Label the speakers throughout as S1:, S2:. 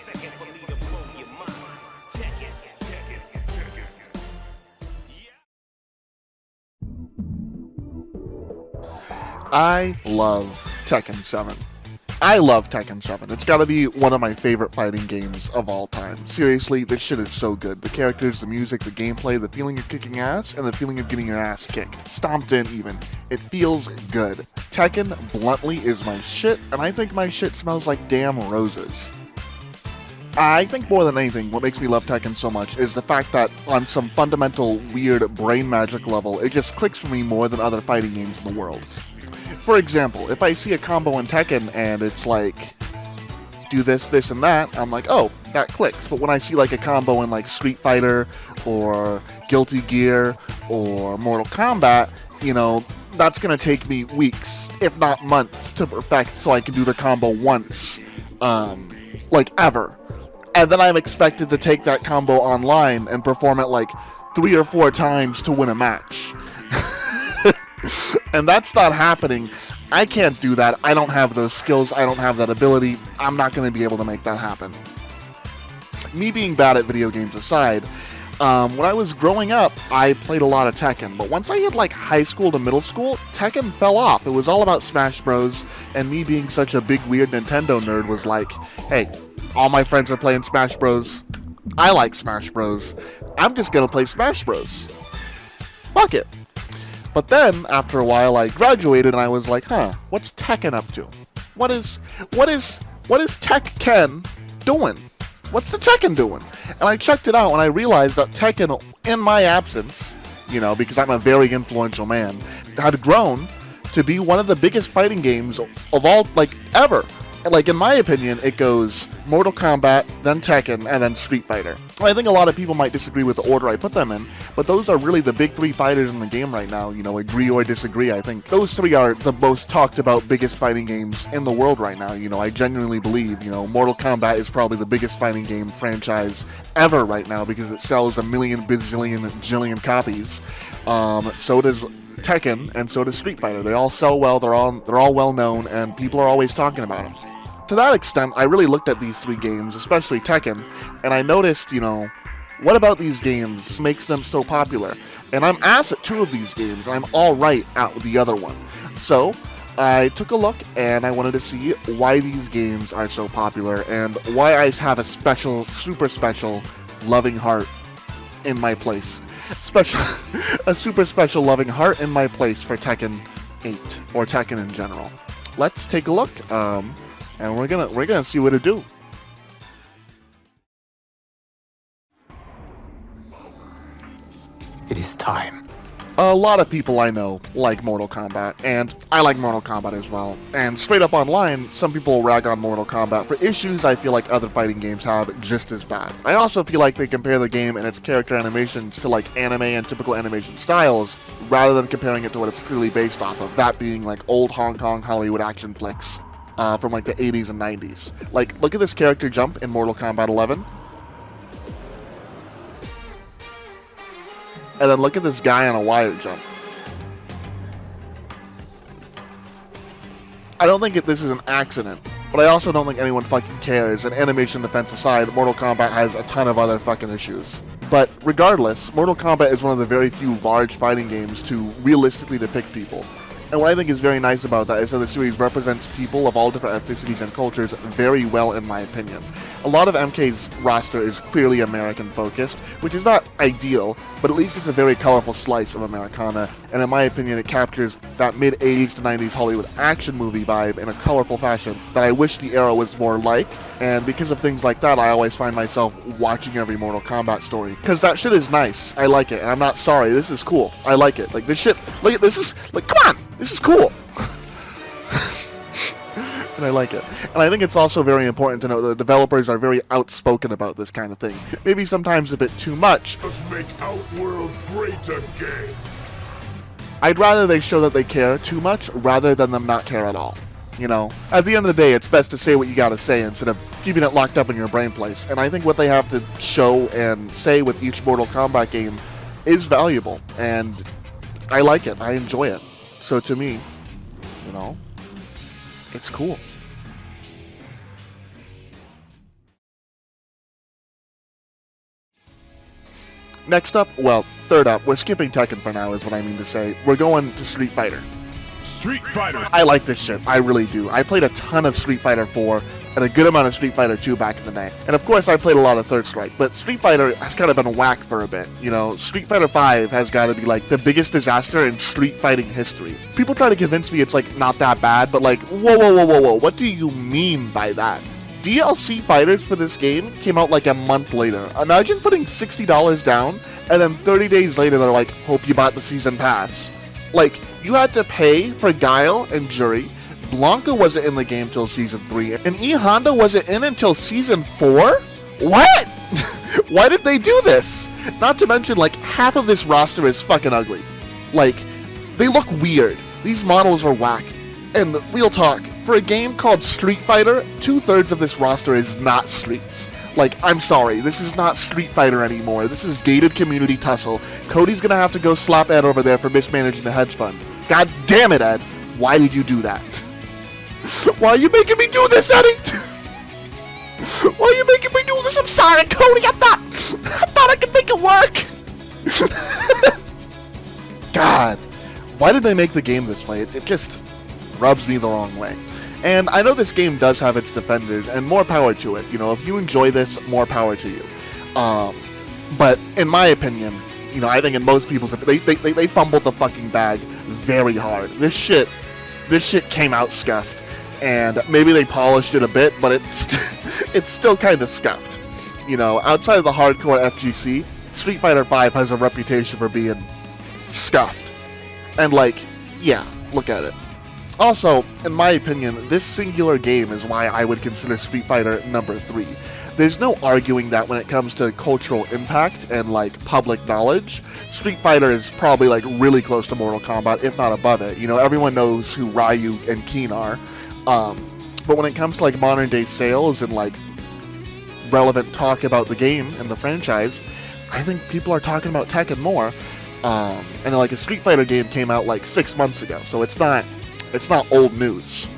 S1: second for me to blow your mind. Tekken, Tekken, Tekken.
S2: I love Tekken 7. I love Tekken 7. It's gotta be one of my favorite fighting games of all time. Seriously, this shit is so good. The characters, the music, the gameplay, the feeling of kicking ass, and the feeling of getting your ass kicked. Stomped in even. It feels good. Tekken, bluntly, is my shit, and I think my shit smells like damn roses. I think more than anything, what makes me love Tekken so much is the fact that on some fundamental, weird brain magic level, it just clicks for me more than other fighting games in the world. For example, if I see a combo in Tekken and it's like, do this, this, and that, I'm like, oh, that clicks. But when I see like a combo in like Street Fighter or Guilty Gear or Mortal Kombat, you know, that's going to take me weeks, if not months, to perfect so I can do the combo once, like ever. And then I'm expected to take that combo online and perform it like 3 or 4 times to win a match. And that's not happening. I can't do that. I don't have those skills. I don't have that ability. I'm not going to be able to make that happen. Me being bad at video games aside, when I was growing up, I played a lot of Tekken. But once I hit like high school to middle school, Tekken fell off. It was all about Smash Bros. And me being such a big weird Nintendo nerd was like, hey, all my friends are playing Smash Bros. I like Smash Bros. I'm just going to play Smash Bros. Fuck it. But then, after a while, I graduated and I was like, huh, what's Tekken up to? What is Tekken doing? What's the Tekken doing? And I checked it out and I realized that Tekken, in my absence, you know, because I'm a very influential man, had grown to be one of the biggest fighting games of all, like, ever. Like, in my opinion, it goes Mortal Kombat, then Tekken, and then Street Fighter. I think a lot of people might disagree with the order I put them in, but those are really the big 3 fighters in the game right now, you know, agree or disagree. I think those 3 are the most talked about biggest fighting games in the world right now. You know, I genuinely believe, you know, Mortal Kombat is probably the biggest fighting game franchise ever right now because it sells a million, bazillion, jillion copies. So does Tekken, and so does Street Fighter. They all sell well, they're all well known, and people are always talking about them. To that extent, I really looked at these 3 games, especially Tekken, and I noticed, you know, what about these games makes them so popular? And I'm ass at 2 of these games, and I'm alright at the other one. So, I took a look, and I wanted to see why these games are so popular, and why I have a special, super special, loving heart in my place. A super special loving heart in my place for Tekken 8, or Tekken in general. Let's take a look, and we're gonna see what it do.
S3: It is time.
S2: A lot of people I know like Mortal Kombat, and I like Mortal Kombat as well. And straight up online, some people rag on Mortal Kombat for issues I feel like other fighting games have just as bad. I also feel like they compare the game and its character animations to like anime and typical animation styles, rather than comparing it to what it's clearly based off of, that being like old Hong Kong Hollywood action flicks from like the 80s and 90s. Like, look at this character jump in Mortal Kombat 11. And then look at this guy on a wire jump. I don't think this is an accident, but I also don't think anyone fucking cares, and animation defense aside, Mortal Kombat has a ton of other fucking issues. But regardless, Mortal Kombat is one of the very few large fighting games to realistically depict people. And what I think is very nice about that is that the series represents people of all different ethnicities and cultures very well, in my opinion. A lot of MK's roster is clearly American-focused, which is not ideal, but at least it's a very colorful slice of Americana, and in my opinion it captures that mid-80s to 90s Hollywood action movie vibe in a colorful fashion that I wish the era was more like, and because of things like that I always find myself watching every Mortal Kombat story. Because that shit is nice, I like it, and I'm not sorry, this is cool, I like it. Like, this shit, look at this is, like, come on! This is cool! And I like it. And I think it's also very important to note that the developers are very outspoken about this kind of thing. Maybe sometimes a bit too much.
S4: Let's make Outworld great again.
S2: I'd rather they show that they care too much rather than them not care at all. You know, at the end of the day, it's best to say what you gotta say instead of keeping it locked up in your brain place. And I think what they have to show and say with each Mortal Kombat game is valuable. And I like it. I enjoy it. So to me, you know, it's cool. Next up, well, third up, we're skipping Tekken for now is what I mean to say. We're going to Street Fighter.
S4: Street Fighter.
S2: I like this shit. I really do. I played a ton of Street Fighter 4 and a good amount of Street Fighter 2 back in the day. And of course, I played a lot of Third Strike, but Street Fighter has kind of been whack for a bit. You know, Street Fighter 5 has got to be like the biggest disaster in street fighting history. People try to convince me it's like not that bad, but like, whoa, what do you mean by that? DLC fighters for this game came out like a month later. Imagine putting $60 down, and then 30 days later they're like, hope you bought the season pass. Like, you had to pay for Guile and Jury. Blanca wasn't in the game till Season 3, and E Honda wasn't in until Season 4? What? Why did they do this? Not to mention, like, half of this roster is fucking ugly. Like, they look weird. These models are whack. And real talk, for a game called Street Fighter, 2/3 of this roster is not Streets. Like, I'm sorry, this is not Street Fighter anymore. This is gated community tussle. Cody's gonna have to go slap Ed over there for mismanaging the hedge fund. God damn it, Ed. Why did you do that? Why are you making me do this, Eddie? Why are you making me do this? I'm sorry, Cody. I thought I could make it work. God. Why did they make the game this way? It just rubs me the wrong way. And I know this game does have its defenders, and more power to it. You know, if you enjoy this, more power to you. But in my opinion, you know, I think in most people's opinion, they fumbled the fucking bag very hard. This shit came out scuffed, and maybe they polished it a bit, but it's still kind of scuffed. You know, outside of the hardcore FGC, Street Fighter V has a reputation for being scuffed. And like, yeah, look at it. Also, in my opinion, this singular game is why I would consider Street Fighter number 3. There's no arguing that when it comes to cultural impact and like public knowledge, Street Fighter is probably like really close to Mortal Kombat, if not above it. You know, everyone knows who Ryu and Keen are. But when it comes to like modern day sales and like relevant talk about the game and the franchise, I think people are talking about Tekken more. And like a Street Fighter game came out like 6 months ago, so it's not old news.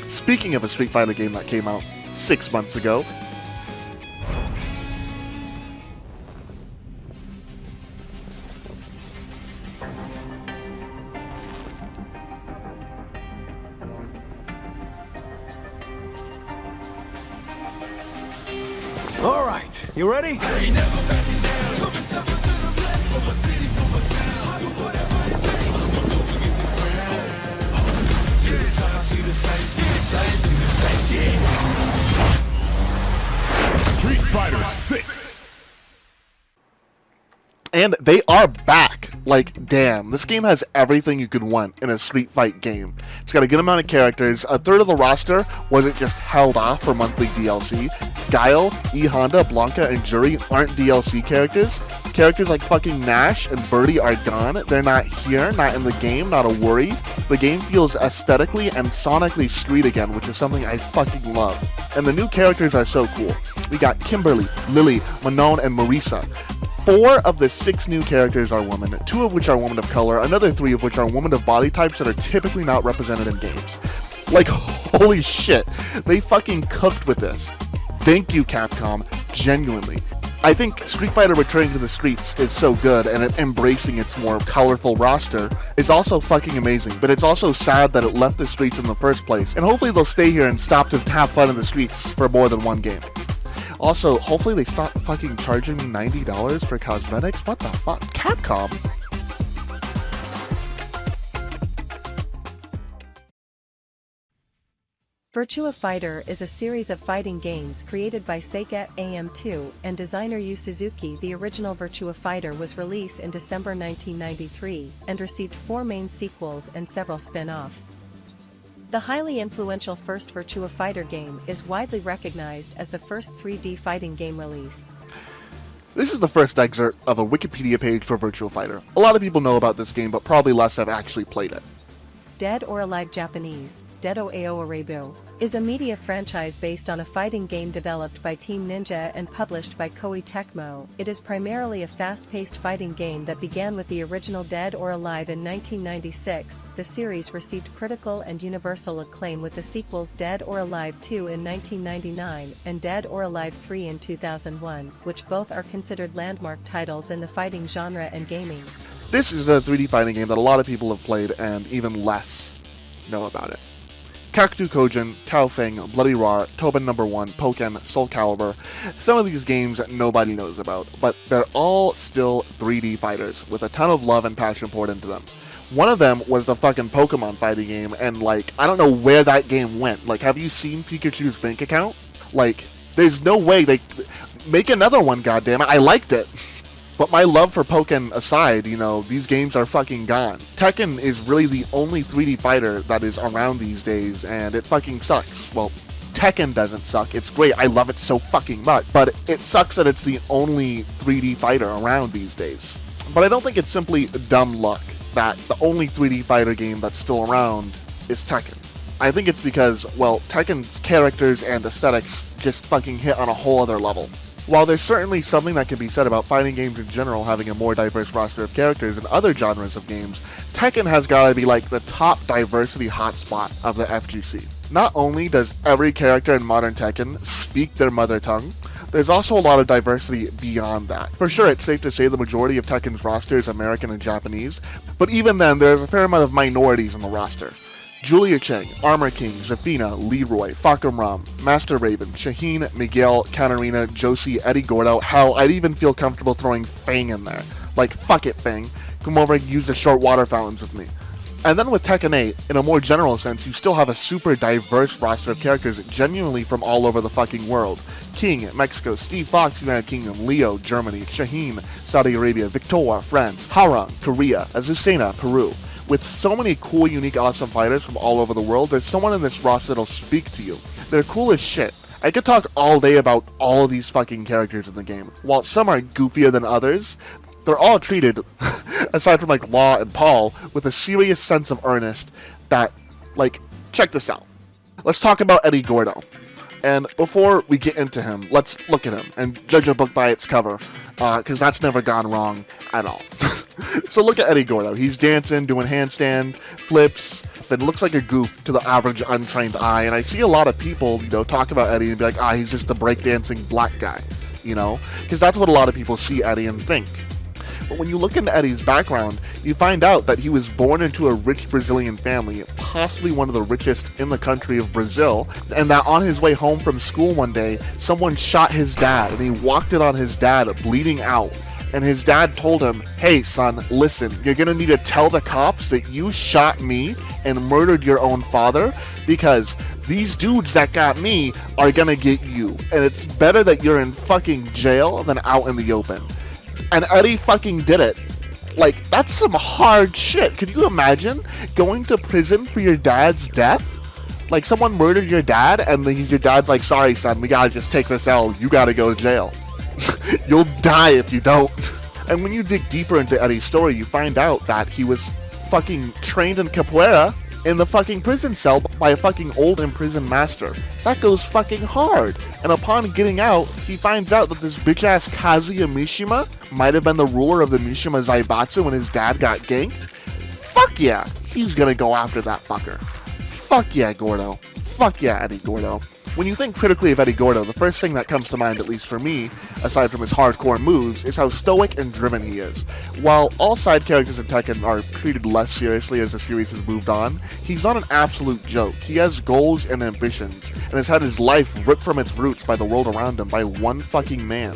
S2: Speaking of a Street Fighter game that came out 6 months ago,
S1: All right, you ready?
S4: Street Fighter 6.
S2: and they are back. Like, damn, this game has everything you could want in a street fight game. It's got a good amount of characters. A third of the roster wasn't just held off for monthly DLC. Guile, E Honda, Blanca, and Jury aren't DLC characters. Characters like fucking Nash and Birdie are gone. They're not here, not in the game, not a worry. The game feels aesthetically and sonically street again, which is something I fucking love. And the new characters are so cool. We got Kimberly, Lily, Manon, and Marisa. 4 of the 6 new characters are women, 2 of which are women of color, another 3 of which are women of body types that are typically not represented in games. Like, holy shit, they fucking cooked with this. Thank you, Capcom, genuinely. I think Street Fighter returning to the streets is so good, and it embracing its more colorful roster is also fucking amazing, but it's also sad that it left the streets in the first place, and hopefully they'll stay here and stop to have fun in the streets for more than one game. Also, hopefully they stop fucking charging me $90 for cosmetics. What the fuck? Capcom?
S3: Virtua Fighter is a series of fighting games created by Sega AM2 and designer Yu Suzuki. The original Virtua Fighter was released in December 1993 and received 4 main sequels and several spin-offs. The highly influential first Virtua Fighter game is widely recognized as the first 3D fighting game release.
S2: This is the first excerpt of a Wikipedia page for Virtua Fighter. A lot of people know about this game, but probably less have actually played it.
S3: Dead or Alive Japanese, Dedo Aoarebu, is a media franchise based on a fighting game developed by Team Ninja and published by Koei Tecmo. It is primarily a fast-paced fighting game that began with the original Dead or Alive in 1996. The series received critical and universal acclaim with the sequels Dead or Alive 2 in 1999 and Dead or Alive 3 in 2001, which both are considered landmark titles in the fighting genre and gaming.
S2: This is a 3D fighting game that a lot of people have played and even less know about it. Kakuto Kojin, Tao Feng, Bloody Roar, Tobin No. 1, Pokken, Soul Calibur, some of these games that nobody knows about, but they're all still 3D fighters with a ton of love and passion poured into them. One of them was the fucking Pokemon fighting game, and like, I don't know where that game went. Like, have you seen Pikachu's bank account? Like, there's no way they make another one, goddammit. I liked it. But my love for Pokken aside, you know, these games are fucking gone. Tekken is really the only 3D fighter that is around these days, and it fucking sucks. Well, Tekken doesn't suck. It's great. I love it so fucking much. But it sucks that it's the only 3D fighter around these days. But I don't think it's simply dumb luck that the only 3D fighter game that's still around is Tekken. I think it's because, well, Tekken's characters and aesthetics just fucking hit on a whole other level. While there's certainly something that can be said about fighting games in general having a more diverse roster of characters than other genres of games, Tekken has gotta be like the top diversity hotspot of the FGC. Not only does every character in modern Tekken speak their mother tongue, there's also a lot of diversity beyond that. For sure, it's safe to say the majority of Tekken's roster is American and Japanese, but even then, there's a fair amount of minorities in the roster. Julia Cheng, Armor King, Zafina, Leroy, Fakam Ram, Master Raven, Shaheen, Miguel, Katarina, Josie, Eddie Gordo. Hell, I'd even feel comfortable throwing Fang in there. Like, fuck it, Fang. Come over and use the short water fountains with me. And then with Tekken 8, in a more general sense, you still have a super diverse roster of characters genuinely from all over the fucking world. King, Mexico, Steve Fox, United Kingdom, Leo, Germany, Shaheen, Saudi Arabia, Victor, France, Harang, Korea, Azucena, Peru. With so many cool, unique, awesome fighters from all over the world, there's someone in this roster that'll speak to you. They're cool as shit. I could talk all day about all of these fucking characters in the game. While some are goofier than others, they're all treated, aside from like Law and Paul, with a serious sense of earnest that, like, check this out. Let's talk about Eddie Gordo. And before we get into him, let's look at him and judge a book by its cover, because that's never gone wrong at all. So look at Eddie Gordo. He's dancing, doing handstand, flips, and looks like a goof to the average untrained eye. And I see a lot of people, you know, talk about Eddie and be like, he's just a breakdancing black guy, you know? Because that's what a lot of people see Eddie and think. But when you look into Eddie's background, you find out that he was born into a rich Brazilian family, possibly one of the richest in the country of Brazil, and that on his way home from school one day, someone shot his dad, and he walked in on his dad bleeding out. And his dad told him, hey son, listen, you're gonna need to tell the cops that you shot me and murdered your own father, because these dudes that got me are gonna get you. And it's better that you're in fucking jail than out in the open. And Eddie fucking did it. Like, that's some hard shit. Could you imagine going to prison for your dad's death? Like, someone murdered your dad, and then your dad's like, sorry son, we gotta just take this L, you gotta go to jail. You'll die if you don't. And when you dig deeper into Eddie's story, you find out that he was fucking trained in capoeira in the fucking prison cell by a fucking old imprisoned master. That goes fucking hard. And upon getting out, he finds out that this bitch-ass Kazuya Mishima might have been the ruler of the Mishima Zaibatsu when his dad got ganked. Fuck yeah, he's gonna go after that fucker. Fuck yeah, Gordo. Fuck yeah, Eddie Gordo. When you think critically of Eddie Gordo, the first thing that comes to mind, at least for me, aside from his hardcore moves, is how stoic and driven he is. While all side characters in Tekken are treated less seriously as the series has moved on, he's not an absolute joke. He has goals and ambitions, and has had his life ripped from its roots by the world around him by one fucking man.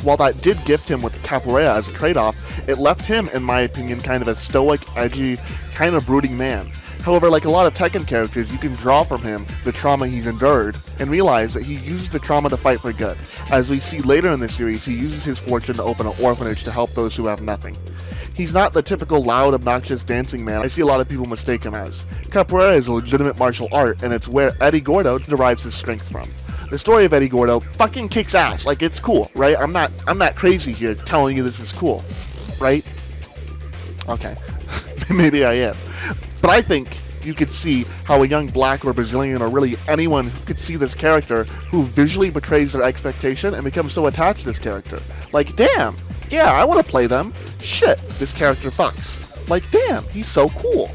S2: While that did gift him with capoeira as a trade-off, it left him, in my opinion, kind of a stoic, edgy, kind of brooding man. However, like a lot of Tekken characters, you can draw from him the trauma he's endured and realize that he uses the trauma to fight for good. As we see later in the series, he uses his fortune to open an orphanage to help those who have nothing. He's not the typical loud, obnoxious dancing man I see a lot of people mistake him as. Capoeira is a legitimate martial art, and it's where Eddie Gordo derives his strength from. The story of Eddie Gordo fucking kicks ass. Like, it's cool, right? I'm not crazy here telling you this is cool, right? Okay. Maybe I am. But I think you could see how a young black or Brazilian or really anyone who could see this character who visually betrays their expectation and becomes so attached to this character. Like, damn, yeah, I want to play them. Shit, this character fucks. Like, damn, he's so cool.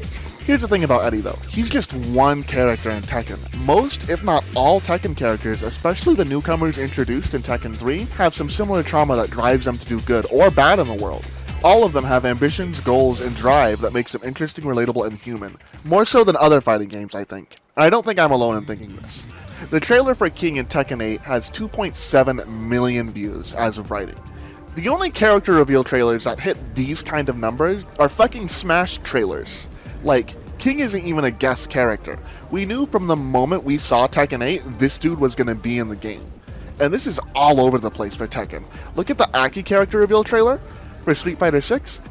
S2: Here's the thing about Eddie though, he's just one character in Tekken. Most, if not all Tekken characters, especially the newcomers introduced in Tekken 3, have some similar trauma that drives them to do good or bad in the world. All of them have ambitions, goals, and drive that makes them interesting, relatable, and human. More so than other fighting games, I think. I don't think I'm alone in thinking this. The trailer for King in Tekken 8 has 2.7 million views as of writing. The only character reveal trailers that hit these kind of numbers are fucking Smash trailers. Like, King isn't even a guest character. We knew from the moment we saw Tekken 8, this dude was gonna be in the game. And this is all over the place for Tekken. Look at the Aki character reveal trailer for Street Fighter 6.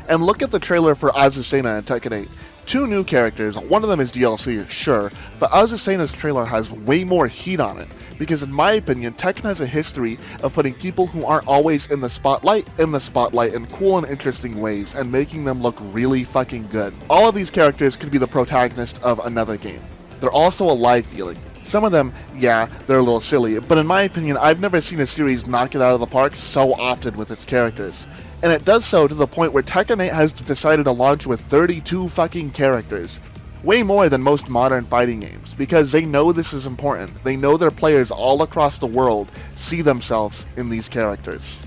S2: And look at the trailer for Azucena in Tekken 8. Two new characters, one of them is DLC, sure, but Azucena's trailer has way more heat on it, because in my opinion, Tekken has a history of putting people who aren't always in the spotlight in cool and interesting ways, and making them look really fucking good. All of these characters could be the protagonist of another game. They're also alive feeling. Some of them, yeah, they're a little silly, but in my opinion, I've never seen a series knock it out of the park so often with its characters. And it does so to the point where Tekken 8 has decided to launch with 32 fucking characters. Way more than most modern fighting games, because they know this is important. They know their players all across the world see themselves in these characters.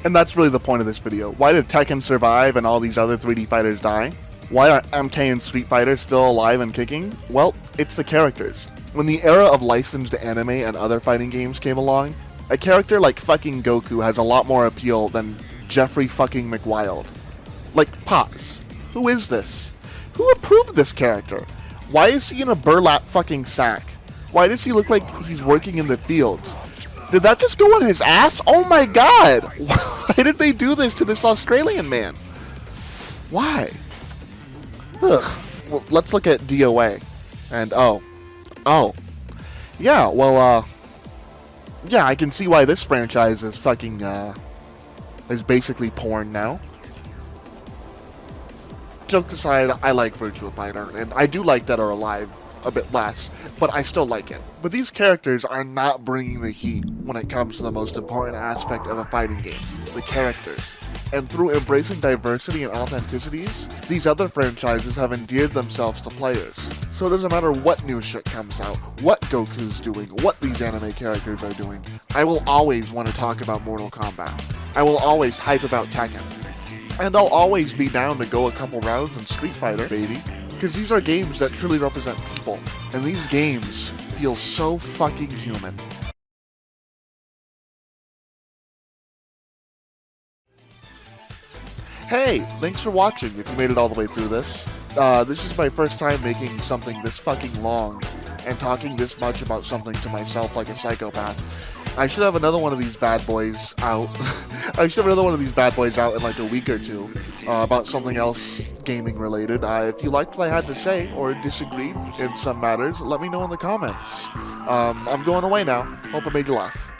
S2: And that's really the point of this video. Why did Tekken survive and all these other 3D fighters die? Why are MK and Street Fighter still alive and kicking? Well, it's the characters. When the era of licensed anime and other fighting games came along, a character like fucking Goku has a lot more appeal than Jeffrey fucking McWild. Like, pause. Who is this? Who approved this character? Why is he in a burlap fucking sack? Why does he look like he's working in the fields? Did that just go on his ass? Oh my god! Why did they do this to this Australian man? Why? Ugh. Well, let's look at DOA. And oh. Yeah, well, yeah, I can see why this franchise is fucking, is basically porn now. Jokes aside, I like Virtua Fighter, and I do like Dead or Alive a bit less, but I still like it. But these characters are not bringing the heat when it comes to the most important aspect of a fighting game, the characters. And through embracing diversity and authenticities, these other franchises have endeared themselves to players. So it doesn't matter what new shit comes out, what Goku's doing, what these anime characters are doing, I will always want to talk about Mortal Kombat. I will always hype about Tekken. And I'll always be down to go a couple rounds in Street Fighter, baby. Because these are games that truly represent people. And these games feel so fucking human. Hey, thanks for watching if you made it all the way through this. This is my first time making something this fucking long and talking this much about something to myself like a psychopath. I should have another one of these bad boys out. I should have another one of these bad boys out in like a week or two about something else gaming related. If you liked what I had to say or disagreed in some matters, let me know in the comments. I'm going away now. Hope I made you laugh.